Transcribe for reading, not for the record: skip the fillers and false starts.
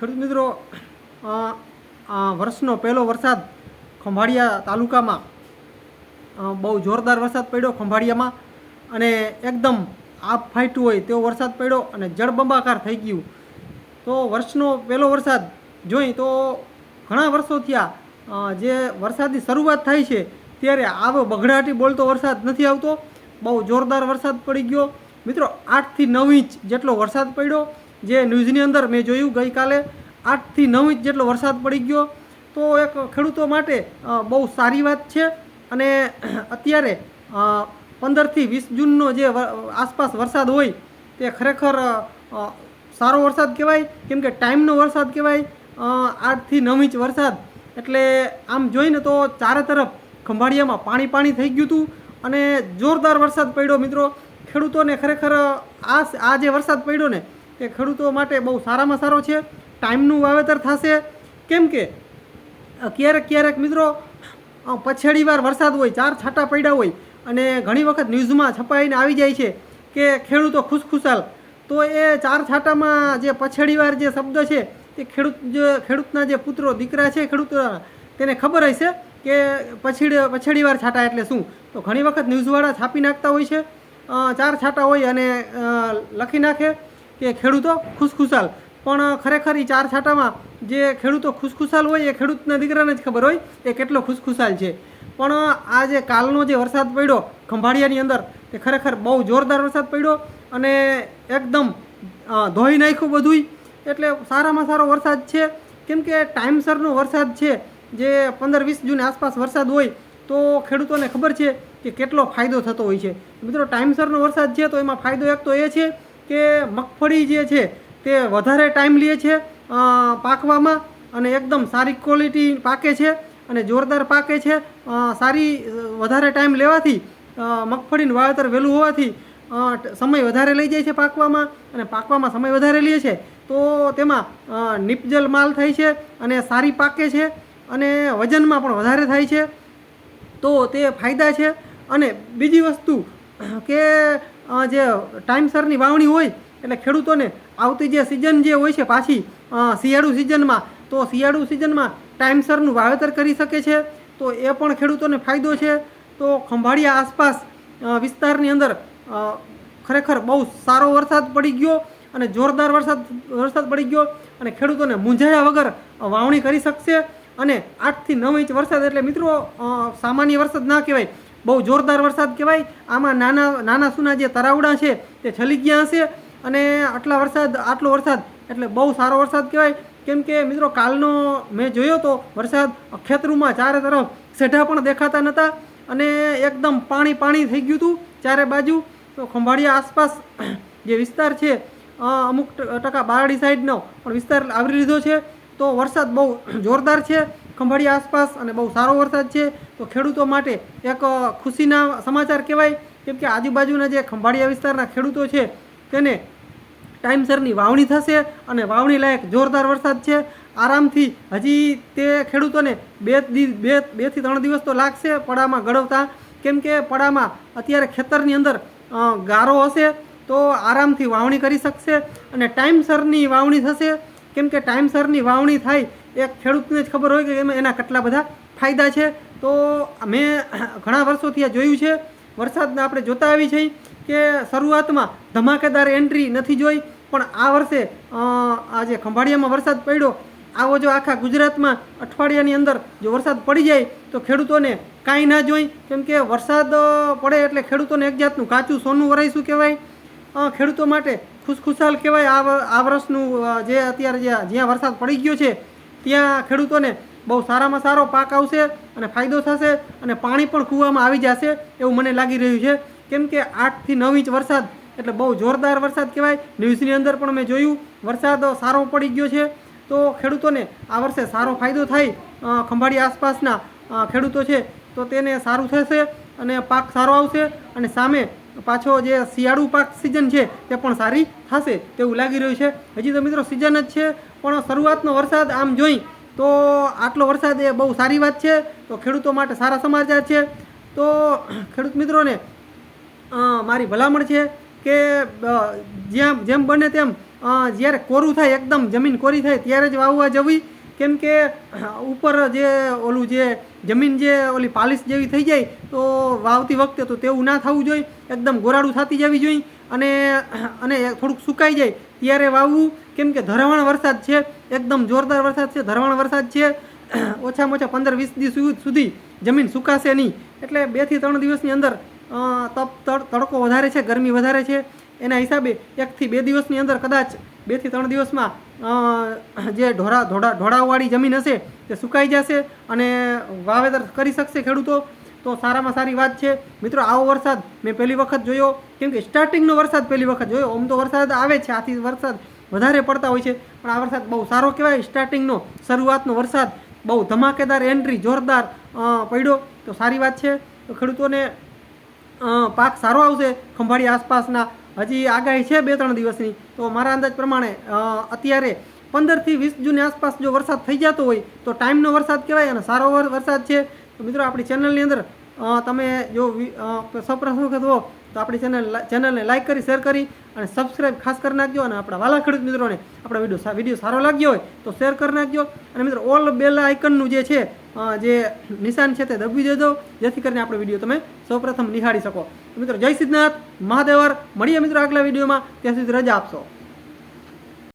ખેડૂત મિત્રો, વર્ષનો પહેલો વરસાદ ખંભાળિયા તાલુકામાં બહુ જોરદાર વરસાદ પડ્યો ખંભાળિયામાં, અને એકદમ આપ ફાટ્યું હોય તેવો વરસાદ પડ્યો અને જળબંબાકાર થઈ ગયું. તો વર્ષનો પહેલો વરસાદ જોઈ તો ઘણા વર્ષો થયા જે વરસાદની શરૂઆત થાય છે ત્યારે આવો બગડાટી બોલતો વરસાદ નથી આવતો. બહુ જોરદાર વરસાદ પડી ગયો મિત્રો. 8 થી 9 ઇંચ જેટલો વરસાદ પડ્યો, જે ન્યૂઝની અંદર મેં જોયું ગઈકાલે. 8 થી 9 ઇંચ જેટલો વરસાદ પડી ગયો. તો એક ખેડૂતો માટે બહુ સારી વાત છે. અને અત્યારે 15 થી 20 જૂનનો જે આસપાસ વરસાદ હોય તે ખરેખર સારો વરસાદ કહેવાય, કેમ કે ટાઈમનો વરસાદ કહેવાય. 8 થી 9 ઇંચ વરસાદ એટલે આમ જોઈને તો ચારે તરફ ખંભાળિયામાં પાણી થઈ ગયું હતું અને જોરદાર વરસાદ પડ્યો મિત્રો. ખેડૂતોને ખરેખર આ જે વરસાદ પડ્યો ને તે ખેડૂતો માટે બહુ સારામાં સારો છે. ટાઈમનું વાવેતર થશે, કેમ કે ક્યારેક મિત્રો પછેડીવાર વરસાદ હોય, 4 છાંટા પડ્યા હોય અને ઘણી વખત ન્યૂઝમાં છપાઈને આવી જાય છે કે ખેડૂતો ખુશખુશાલ. તો એ 4 છાંટામાં જે પછેડીવાર જે શબ્દ છે તે ખેડૂતના જે પુત્રો દીકરા છે ખેડૂત તેને ખબર હશે કે પછેડીવાર છાંટા એટલે શું. તો ઘણી વખત ન્યૂઝવાળા છાપી નાખતા હોય છે, 4 છાંટા હોય અને લખી નાખે કે ખેડૂતો ખુશખુશાલ. પણ ખરેખર એ 4 છાંટામાં જે ખેડૂતો ખુશખુશાલ હોય એ ખેડૂતના દીકરાને જ ખબર હોય એ કેટલો ખુશખુશાલ છે. પણ આ જે કાલનો જે વરસાદ પડ્યો ખંભાળિયાની અંદર તે ખરેખર બહુ જોરદાર વરસાદ પડ્યો અને એકદમ ધોઈ નાખ્યું બધુંય. એટલે સારામાં સારો વરસાદ છે, કેમ કે ટાઈમસરનો વરસાદ છે. જે 15-20 જૂન આસપાસ વરસાદ હોય તો ખેડૂતોને ખબર છે કે કેટલો ફાયદો થતો હોય છે. મિત્રો, ટાઈમસરનો વરસાદ છે તો એમાં ફાયદો એક તો એ છે કે મગફળી જે છે તે વધારે ટાઈમ લે છે પાકવામાં અને એકદમ સારી ક્વોલિટી પાકે છે અને જોરદાર પાકે છે. વધારે ટાઈમ લેવાથી મગફળીનું વાવેતર વહેલું હોવાથી સમય વધારે લઈ જાય છે પાકવામાં, અને પાકવામાં સમય વધારે લે છે તો તેમાં નિપજલ માલ થાય છે અને સારી પાકે છે અને વજનમાં પણ વધારે થાય છે. તો તે ફાયદા છે. અને બીજી વસ્તુ કે જે ટાઈમસરની વાવણી હોય એટલે ખેડૂતોને આવતી જે સિઝન જે હોય છે પાછી શિયાળુ સિઝનમાં, તો શિયાળુ સિઝનમાં ટાઈમસરનું વાવેતર કરી શકે છે. તો એ પણ ખેડૂતોને ફાયદો છે. તો ખંભાળિયા આસપાસ વિસ્તારની અંદર ખરેખર બહુ સારો વરસાદ પડી ગયો અને જોરદાર વરસાદ પડી ગયો અને ખેડૂતોને મૂંઝાયા વગર વાવણી કરી શકશે. અને 8 થી 9 ઇંચ વરસાદ એટલે મિત્રો સામાન્ય વરસાદ ના કહેવાય, બહુ જોરદાર વરસાદ કહેવાય. આમાં નાના સૂના જે તરાવડા છે તે છલી ગયા હશે. અને આટલો વરસાદ એટલે બહુ સારો વરસાદ કહેવાય, કેમ કે મિત્રો કાલનો મેં જોયો તો વરસાદ ખેતરોમાં ચારે તરફ સેઢા પણ દેખાતા નહોતા અને એકદમ પાણી થઈ ગયું હતું ચારે બાજુ. તો ખંભાળિયા આસપાસ જે વિસ્તાર છે અમુક ટકા બારડી સાઈડનો પણ વિસ્તાર આવરી લીધો છે. તો વરસાદ બહુ જોરદાર છે ખંભાળિયા આસપાસ અને બહુ સારો વરસાદ છે. તો ખેડૂતો માટે એક ખુશીના સમાચાર કહેવાય, કેમ કે આજુબાજુના જે ખંભાળિયા વિસ્તારના ખેડૂતો છે તેને ટાઈમસરની વાવણી થશે અને વાવણી લાયક જોરદાર વરસાદ છે. આરામથી હજી તે ખેડૂતોને 2 થી 3 દિવસ તો લાગશે પડામાં ગળવતા, કેમ કે પડામાં અત્યારે ખેતરની અંદર ગારો હશે તો આરામથી વાવણી કરી શકશે અને ટાઈમસરની વાવણી થશે. કેમ કે ટાઈમસરની વાવણી થાય એક ખેડૂતને જ ખબર હોય કે એના કેટલા બધા ફાયદા છે. તો મેં ઘણા વર્ષોથી આ જોયું છે. વરસાદને આપણે જોતા આવી છે કે શરૂઆતમાં ધમાકેદાર એન્ટ્રી નથી જોઈ, પણ આ વર્ષે આ જે ખંભાળિયામાં વરસાદ પડ્યો આવો જો આખા ગુજરાતમાં અઠવાડિયાની અંદર જો વરસાદ પડી જાય તો ખેડૂતોને કાંઈ ના જોઈ, કેમ કે વરસાદ પડે એટલે ખેડૂતોને એક જાતનું કાચું સોનું વરાઈશું કહેવાય. ખેડૂતો માટે ખુશખુશાલ કહેવાય. આ વર્ષનું જે અત્યારે જ્યાં વરસાદ પડી ગયો છે ત્યાં ખેડૂતોને બહુ સારામાં સારો પાક આવશે અને ફાયદો થશે અને પાણી પણ કૂવામાં આવી જશે એવું મને લાગી રહ્યું છે. કેમ કે 8 થી 9 ઇંચ વરસાદ એટલે બહુ જોરદાર વરસાદ કહેવાય. ન્યૂઝની અંદર પણ મેં જોયું વરસાદ સારો પડી ગયો છે. તો ખેડૂતોને આ વર્ષે સારો ફાયદો થાય. ખંભાળિયા આસપાસના ખેડૂતો છે તો તેને સારું થશે અને પાક સારો આવશે અને સામે પાછો જે શિયાળુ પાક સિઝન છે તે પણ સારી થશે તેવું લાગી રહ્યું છે. હજી તો મિત્રો સિઝન જ છે, પણ શરૂઆતનો વરસાદ આમ જોઈ તો આટલો વરસાદ એ બહુ સારી વાત છે. તો ખેડૂતો માટે સારા સમાચાર છે. તો ખેડૂત મિત્રોને મારી ભલામણ છે કે જેમ બને તેમ જ્યારે કોરું થાય એકદમ જમીન કોરી થાય ત્યારે જ વાવવા જવી, કેમ કે ઉપર જે ઓલું જે જમીન જે ઓલી પાલિશ જેવી થઈ જાય તો વાવતી વખતે તો તેવું ના થવું જોઈએ, એકદમ ગોરાડું થતી જવી જોઈએ અને થોડુંક સુકાઈ જાય ત્યારે વાવવું, કેમ કે ધરવાણ વરસાદ છે, એકદમ જોરદાર વરસાદ છે, ધરવાણ વરસાદ છે. ઓછામાં ઓછા 15-20 દિવસ સુધી જમીન સુકાશે નહીં, એટલે 2 થી 3 દિવસની અંદર તડકો વધારે છે, ગરમી વધારે છે, એના હિસાબે 1 થી 2 દિવસની અંદર કદાચ 2 થી 3 દિવસમાં જે ઢોળાવવાળી જમીન હશે તે સુકાઈ જશે અને વાવેતર કરી શકશે ખેડૂતો. તો સારામાં સારી વાત છે મિત્રો. આવો વરસાદ મેં પહેલી વખત જોયો, કેમ કે સ્ટાર્ટિંગનો વરસાદ પહેલી વખત જોયો. આમ તો વરસાદ આવે છે, આથી વરસાદ વધારે પડતા હોય છે, પણ આ વરસાદ બહુ સારો કહેવાય. સ્ટાર્ટિંગનો શરૂઆતનો વરસાદ બહુ ધમાકેદાર એન્ટ્રી જોરદાર પડ્યો, તો સારી વાત છે. તો ખેડૂતોને પાક સારો આવશે ખંભાળિયા આસપાસના. હજી આગાહી છે 2-3 દિવસની, તો મારા અંદાજ પ્રમાણે અત્યારે 15 થી 20 જૂનની આસપાસ જો વરસાદ થઈ જતો હોય તો ટાઈમનો વરસાદ કહેવાય અને સારો વરસાદ છે. તો મિત્રો આપણી ચેનલની અંદર તમે જો સૌપ્રથમ વખત હો તો આપણી ચેનલને લાઇક કરી, શેર કરી અને સબસ્ક્રાઈબ ખાસ કરી નાખજો. અને આપણા વાલા ખેડૂત મિત્રોને આપણા વિડીયો સારો લાગ્યો હોય તો શેર કરી નાખજો. અને મિત્રો ઓલ બેલ આઇકનનું જે છે જે નિશાન છે તે દબાવી દેજો, જેથી કરીને આપણો વિડીયો તમે સૌપ્રથમ નિહાળી શકો. મિત્રો જય સિદ્ધનાથ મહાદેવર. મળીએ મિત્રો આગલા વિડીયોમાં, ત્યાં સુધી રજા આપશો.